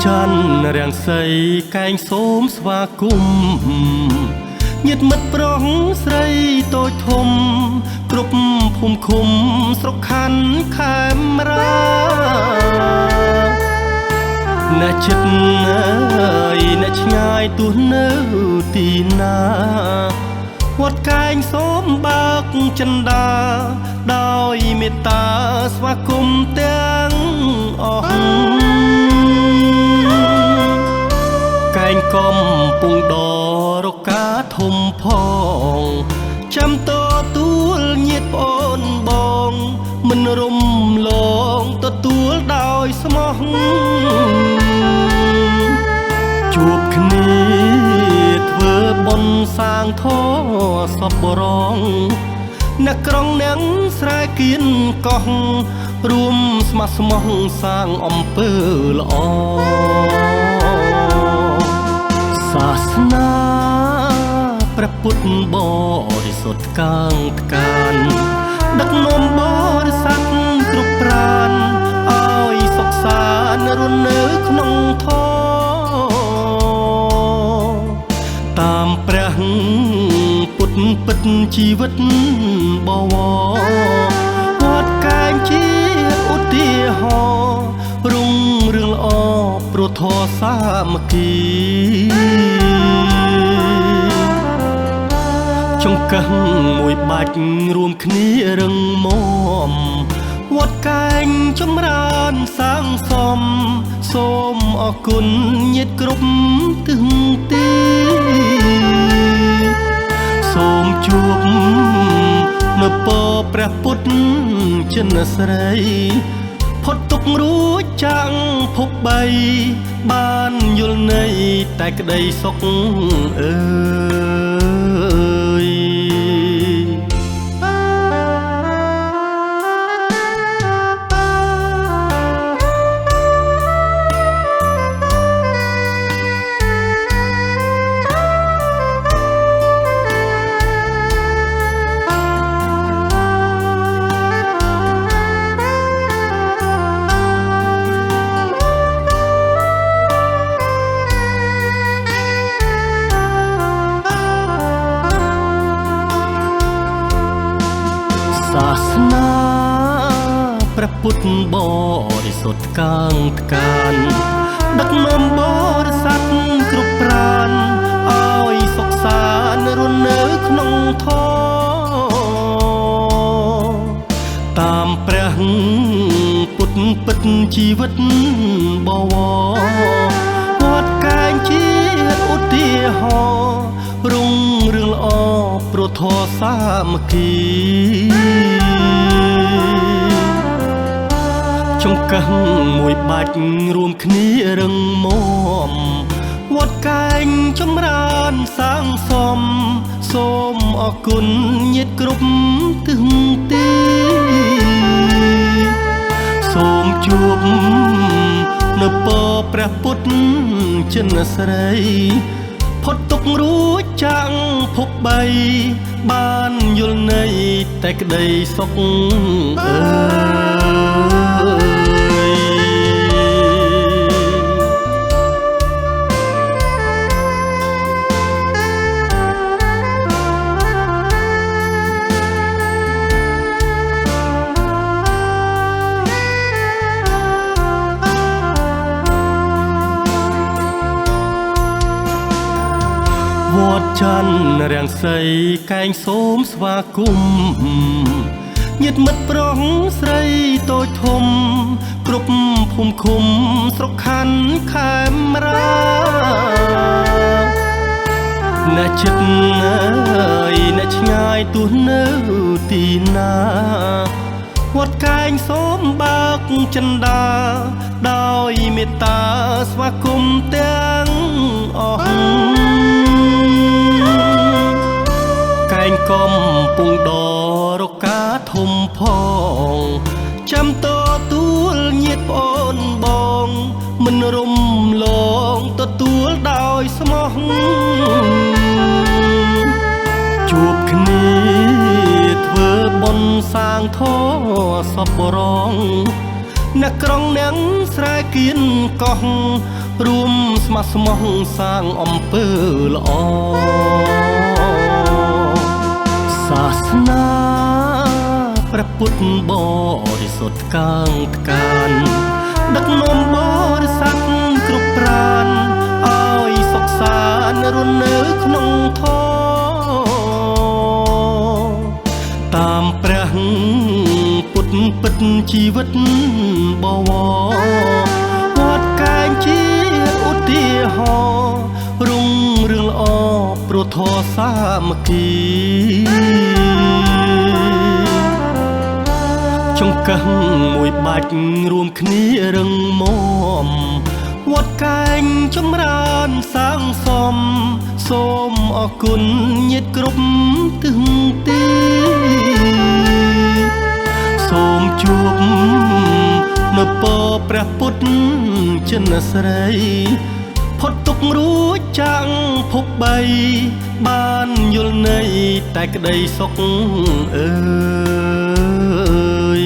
ច័ន្ទរាំងសីកែងសូមស្វាគមន៍ញាតិមិត្តប្រុសស្រីតូចធំគ្រប់ភូមិឃុំស្រុកខណ្ឌខេមរាអ្នកជិតអ្នកឆ្ងាយទោះនៅទីណាវត្តកែងសូមបើកចិន្តាដោយមេត្តាស្វាគមន៍ទាំងអស់កែងកំពុងដរកាធំផងចាំតទួលញាតិប្អូនបងមិនរំលងទទួលដោយស្មោះជួបគ្នាធ្វើបុណ្យសាងធម៌សពរងអ្នកក្រុងអ្នកស្រែគៀនកោះរួមស្មោះស្មោះសាងអំពើល្អសាសនាព្រះពុទ្ធបរិសុទ្ធកាងកានដឹកនាំបរិស័ទគ្រប់ប្រានឲ្យសុខសាន្តរស់នៅក្នុងធម៌តាមព្រះពុទ្ធពិតជីវិតបវរវត្តកែងជាឧទាហរណ៍រុងរឿងល្អព្រោះធម៌សាមគ្គីចង្កឹះមួយបាច់រួមគ្នារឹងមាំវត្តកែងចម្រើនសាងសមសូមអរគុណញាតិគ្រប់ទិសទីសូមជួបនៅពរព្រះពុទ្ធចិនស្រីផុតទុក្ខរួចចាក់ភពបីបានយល់ន័យតែក្តីសុខអើយសាសនាព្រះពុទ្ធបរិសុទ្ធកាងកានដឹកនាំបរិស័ទគ្រប់ប្រានឲ្យសុខសាន្តរស់នៅក្នុងធម៌តាមព្រះពុទ្ធពិតជីវិតបវរវត្តកែងជាឧទាហរណ៍រុងរឿងល្អព្រោះធម៌សាមគ្គីចង្កឹះមួយបាច់រួមគ្នារឹងមាំវត្តកែងចម្រើនសាងសមសូមអរគុណញាតិគ្រប់ទិសទីសូមជួបនៅពរព្រះពុទ្ធចិនស្រីផុតទុក្ខរួចចាក់ភពបីបានយល់ន័យតែក្តីសុខអើយវត្តច័ន្ទរាំងសីកែងសូមស្វាគមន៍ញាតិមិត្តប្រុសស្រីតូចធំគ្រប់ភូមិឃុំស្រុកខណ្ឌខេមរាអ្នកជិតអ្នកឆ្ងាយទោះនៅទីណាវត្តកែងសូមបើកចិន្តាដោយមេត្តាស្វាគមន៍ទាំងអស់កែងកំពុងដរកាធំផងចាំតទួលញាតិប្អូនបងមិនរំលងទទួលដោយស្មោះជួបគ្នាធ្វើបុណ្យសាងធម៌សពរង អ្នកក្រុងអ្នកស្រែគៀនកោះ រួមស្មោះស្មោះសាងអំពើល្អសាសនាព្រះពុទ្ធបរិសុទ្ធកាងថ្កានដឹកនាំបរិស័ទគ្រប់ប្រានឲ្យសុខសាន្តរស់នៅក្នុងធម៌តាមព្រះពុទ្ធពិតជីវិតបវរវត្តកែងជាឧទាហរណ៍រុងរឿងល្អព្រោះធម៌សាមគ្គីចង្កឹះមួយបាច់រួមគ្នារឹងមាំវត្តកែងចម្រើនសាងសមសូមអរគុណញាតិគ្រប់ទិសទីសូមជួបនៅពរព្រះពុទ្ធចិនស្រីផុតទុក្ខរួចចាក់ភពបីបានយល់ន័យតែក្តីសុខអើយ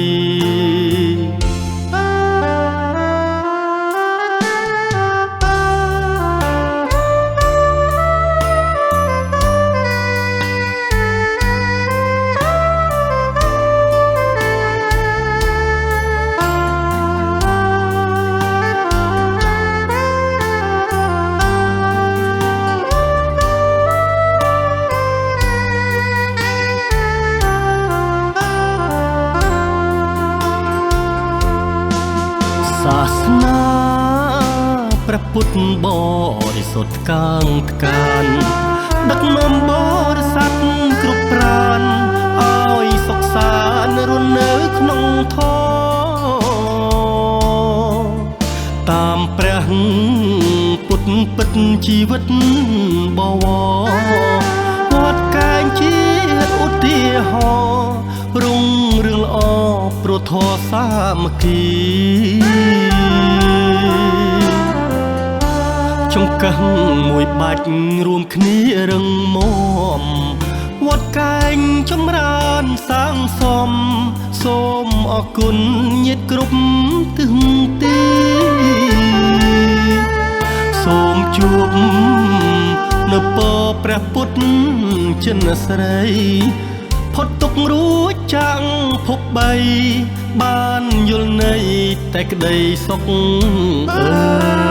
សាសនាព្រះពុទ្ធបរិសុទ្ធកាងថ្កានដឹកនាំបរិស័ទគ្រប់ប្រានឲ្យសុខសាន្តរស់នៅក្នុងធម៌តាមព្រះពុទ្ធពិតជីវិតបវរវត្តកែងជាឧទាហរណ៍រុងរឿងល្អព្រោះធម៌សាមគ្គីចង្កឹះមួយបាច់រួមគ្នារឹងមាំវត្តកែងចម្រើនសាងសមសូមអរគុណញាតិគ្រប់ទិសទីសូមជួបនៅពរព្រះពុទ្ធចិនស្រីផុតទុក្ខរួចចាក់ភពបីបានយល់ន័យតែក្តីសុខអើយ